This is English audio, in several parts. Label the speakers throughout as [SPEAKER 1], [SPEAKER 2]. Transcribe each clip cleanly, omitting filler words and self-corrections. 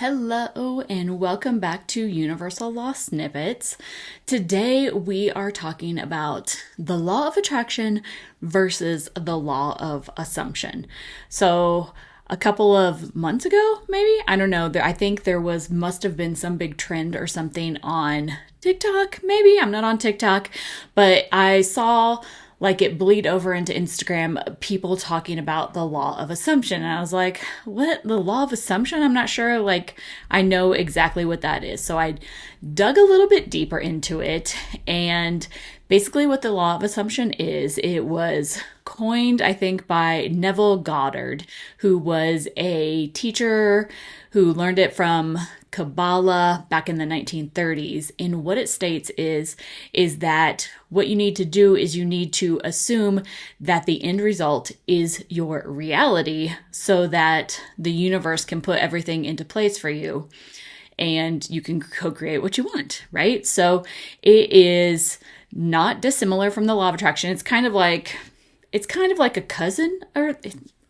[SPEAKER 1] Hello and welcome back to Universal Law Snippets. Today we are talking about the law of attraction versus the law of assumption. So a couple of months ago, maybe, I don't know, I think there must have been some big trend or something on TikTok, maybe, I'm not on TikTok, but I saw like it bleed over into Instagram, people talking about the law of assumption. And I was like, what? The law of assumption? I'm not sure. Like, I know exactly what that is. So I dug a little bit deeper into it. And basically what the law of assumption is, it was coined, I think, by Neville Goddard, who was a teacher who learned it from Kabbalah back in the 1930s. And what it states is that what you need to do is you need to assume that the end result is your reality so that the universe can put everything into place for you and you can co-create what you want, right? So it is not dissimilar from the law of attraction. It's kind of like a cousin, or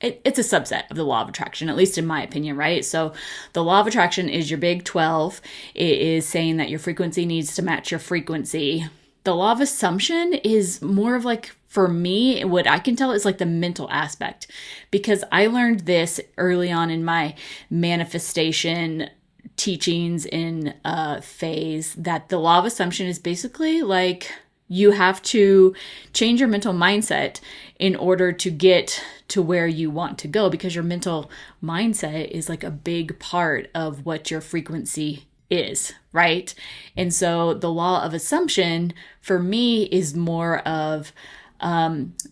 [SPEAKER 1] it's a subset of the law of attraction, at least in my opinion, right? So the law of attraction is your big 12. It is saying that your frequency needs to match your frequency. The law of assumption is more of like, for me, what I can tell is like the mental aspect, because I learned this early on in my manifestation teachings in phase, that the law of assumption is basically like you have to change your mental mindset in order to get to where you want to go, because your mental mindset is like a big part of what your frequency is, right? And so the law of assumption for me is more of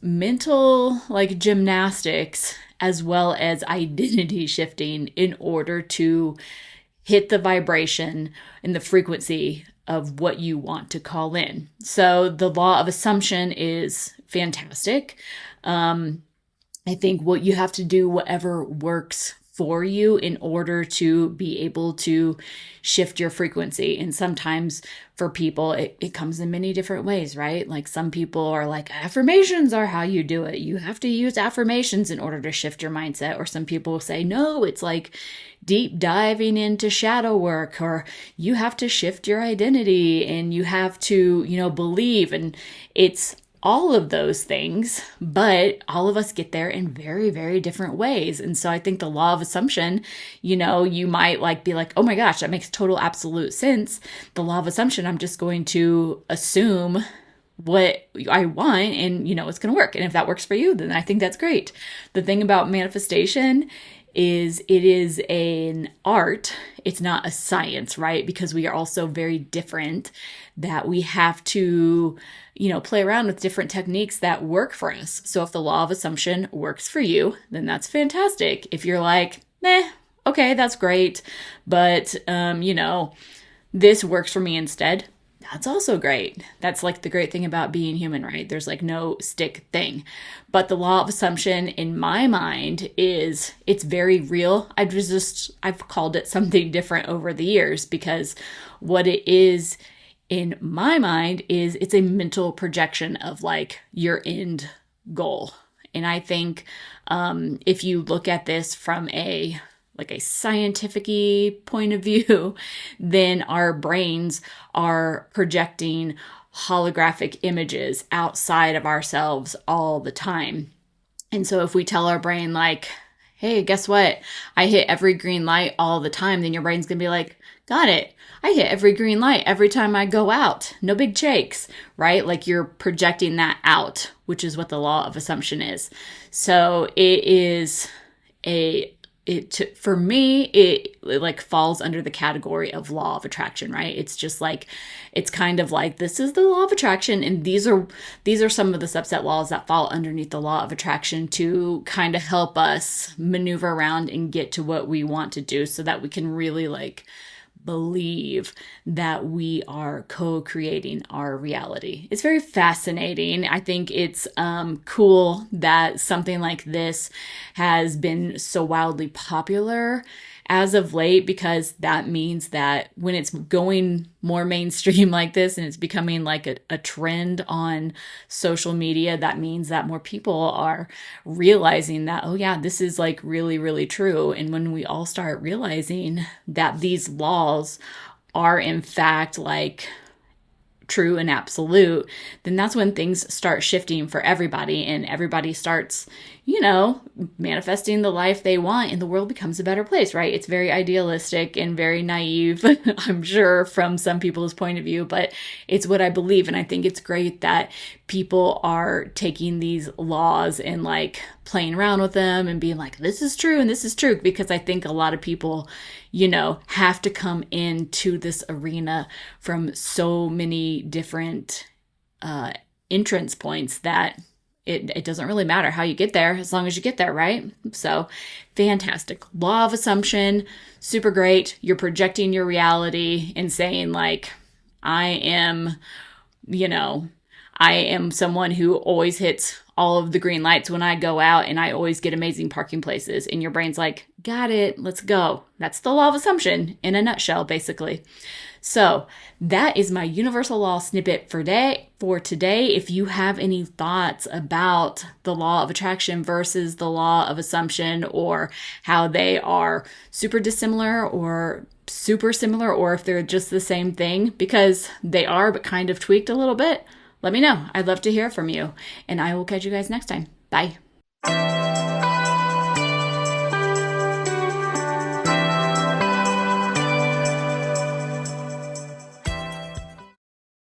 [SPEAKER 1] mental like gymnastics as well as identity shifting in order to hit the vibration and the frequency of what you want to call in. So the law of assumption is fantastic. I think what you have to do, whatever works for you in order to be able to shift your frequency. And sometimes for people, it comes in many different ways, right? Like some people are like, affirmations are how you do it. You have to use affirmations in order to shift your mindset. Or some people say, no, it's like deep diving into shadow work, or you have to shift your identity and you have to, believe. And it's all of those things, but all of us get there in very, very different ways. And so I think the law of assumption, you might like be like, oh my gosh, that makes total absolute sense. The law of assumption, I'm just going to assume what I want and, it's going to work. And if that works for you, then I think that's great. The thing about manifestation is it is an art. It's not a science, right? Because we are also very different, that we have to, play around with different techniques that work for us. So if the law of assumption works for you, then that's fantastic. If you're like, okay, that's great, but, this works for me instead, that's also great. That's like the great thing about being human, right? There's like no stick thing. But the law of assumption in my mind it's very real. I've called it something different over the years, because what it is in my mind is it's a mental projection of like your end goal. And I think if you look at this from a scientific-y point of view, then our brains are projecting holographic images outside of ourselves all the time. And so if we tell our brain like, hey, guess what? I hit every green light all the time, then your brain's gonna be like, got it. I hit every green light every time I go out. No big shakes, right? Like you're projecting that out, which is what the law of assumption is. So it is for me, it like falls under the category of law of attraction, right? It's just like, it's kind of like, this is the law of attraction. And these are some of the subset laws that fall underneath the law of attraction to kind of help us maneuver around and get to what we want to do, so that we can really like believe that we are co-creating our reality. It's very fascinating. I think it's cool that something like this has been so wildly popular as of late, because that means that when it's going more mainstream like this and it's becoming like a trend on social media, that means that more people are realizing that, oh yeah, this is like really, really true. And when we all start realizing that these laws are in fact like true and absolute, then that's when things start shifting for everybody, and everybody starts, manifesting the life they want, and the world becomes a better place, right? It's very idealistic and very naive, I'm sure, from some people's point of view, but it's what I believe. And I think it's great that people are taking these laws and like playing around with them and being like, this is true and this is true, because I think a lot of people, have to come into this arena from so many different entrance points that it doesn't really matter how you get there as long as you get there, right? So fantastic. Law of assumption, super great. You're projecting your reality and saying like, I am someone who always hits all of the green lights when I go out, and I always get amazing parking places. And your brain's like, got it, let's go. That's the law of assumption in a nutshell, basically. So that is my universal law snippet for today. If you have any thoughts about the law of attraction versus the law of assumption, or how they are super dissimilar or super similar, or if they're just the same thing, because they are, but kind of tweaked a little bit, let me know. I'd love to hear from you, and I will catch you guys next time. Bye.